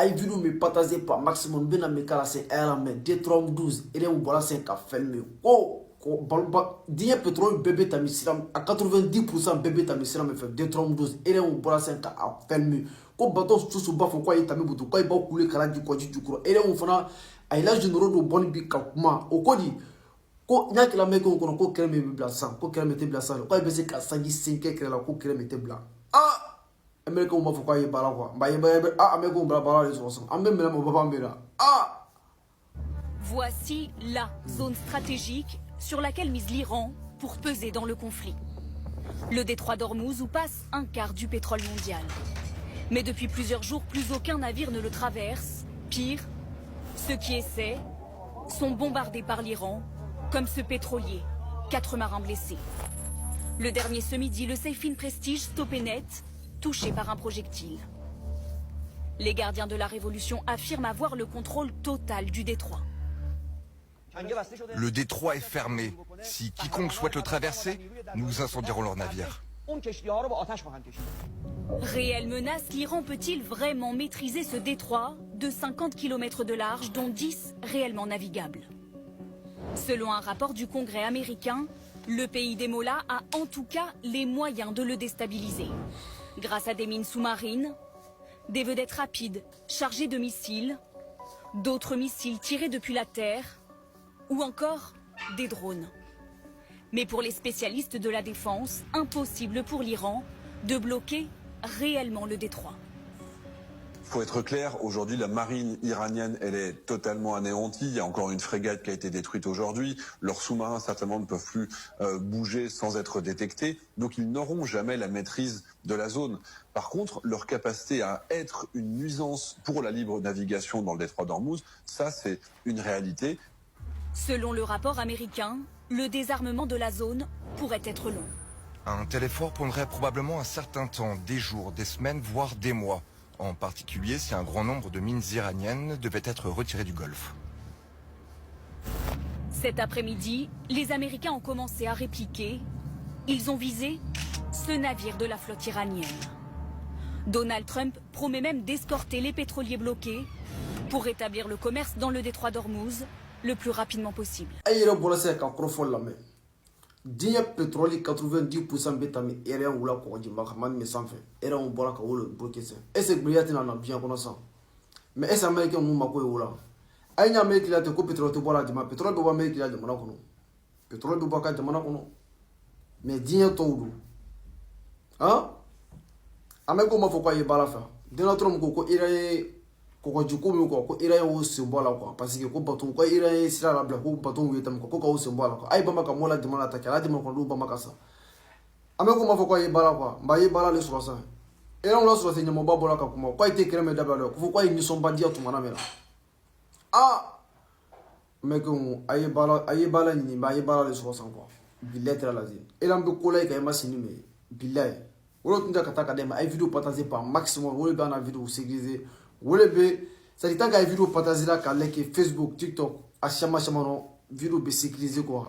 ay vidéo me partager par maximum bena me kala c'est mais D312 et on voilà c'est ka filmer ko balba diye pétrole bébé tamisiram à 90% bébé tamisiram me fait D312 et on voilà c'est ka filmer ko bateau sous ba fo ko ay tami butu ko ay ba couler kala di ko di jukuro et on fana ay la généraux do bon bi ka kuma o ko di ko nya kila me ko kono ko kere me bla san ko kere me te bla san ko ay be se ka sangi 5 kere la ko kere me te bla Américain ou faut quoi y parler quoi. Américain bla bla les choses. Américain mon papa mera. Voici la zone stratégique sur laquelle mise l'Iran pour peser dans le conflit. Le détroit d'Ormuz où passe un quart du pétrole mondial. Mais depuis plusieurs jours, plus aucun navire ne le traverse. Pire, ceux qui essaient sont bombardés par l'Iran, comme ce pétrolier. 4 marins blessés. Le dernier ce midi, le Seyfin Prestige stoppé net, touché par un projectile. Les gardiens de la révolution affirment avoir le contrôle total du détroit. Le détroit est fermé. Si quiconque souhaite le traverser, nous incendierons leur navire. Réelle menace, l'Iran peut-il vraiment maîtriser ce détroit de 50 km de large, dont 10 réellement navigables? Selon un rapport du Congrès américain, le pays des Mollahs a en tout cas les moyens de le déstabiliser. Grâce à des mines sous-marines, des vedettes rapides chargées de missiles, d'autres missiles tirés depuis la terre ou encore des drones. Mais pour les spécialistes de la défense, impossible pour l'Iran de bloquer réellement le détroit. Il faut être clair, aujourd'hui la marine iranienne elle est totalement anéantie, il y a encore une frégate qui a été détruite aujourd'hui, leurs sous-marins certainement ne peuvent plus bouger sans être détectés, donc ils n'auront jamais la maîtrise de la zone. Par contre, leur capacité à être une nuisance pour la libre navigation dans le détroit d'Ormuz, ça c'est une réalité. Selon le rapport américain, le désarmement de la zone pourrait être long. Un tel effort prendrait probablement un certain temps, des jours, des semaines, voire des mois. En particulier si un grand nombre de mines iraniennes devaient être retirées du Golfe. Cet après-midi, les Américains ont commencé à répliquer. Ils ont visé ce navire de la flotte iranienne. Donald Trump promet même d'escorter les pétroliers bloqués pour rétablir le commerce dans le détroit d'Ormuz le plus rapidement possible. Diɲɛ pétrole 90% bɛ tɛmɛ aérien wula kɔgɔjima ka mani min sanfɛ aérien bɔra ka wolo bloqué sen est ce que gbiliya tɛna na diɲɛ kɔnɔ san mais est ce que américain mun mako ye wula a ye ɲa amérique la ten ko pétrole tɛ bɔ la jama pétrole bɛ bɔ amérique la jamana kɔnɔ pétrole bɛ bɔ a ka jamana kɔnɔ mais diɲɛ tɔw don américain m'a fɔ k'a ye baara fɛ Donald Trump ko aérien kɔgɔjiko min ko aérien y'o sen bɔ a la quoi parce que ko bateau ko aérien ye sira labila ko bateau ye tam ko k'o sen bɔ a la quoi a ye bama ka mɔ la jamana ta kɛ ala jamana kɔnɔ bama ka sa américain m'a fɔ k'a ye baara quoi mba ye baara le sɔrɔ sa aérien la sɔrɔ se ɲɛmɔgɔba bɔra ka kuma k'a ye tɛ kɛrɛmɛ dabila dɛ ko fɔ k'a ye nisɔnbadiya tumana min na américain a ye baara ɲini mba a ye baara le sɔrɔ san quoi billahi tɛra lazi aérien bɛ ko la ye ka ma sini mais billahi wolo tun tɛ ka taa ka dɛmɛ a ye vidéo partager par maximum wolo bɛ an na vidéo sécuriser wole be c'est tant que vidéo partager la ka like Facebook TikTok a chama no vidéo be sécuriser quoi.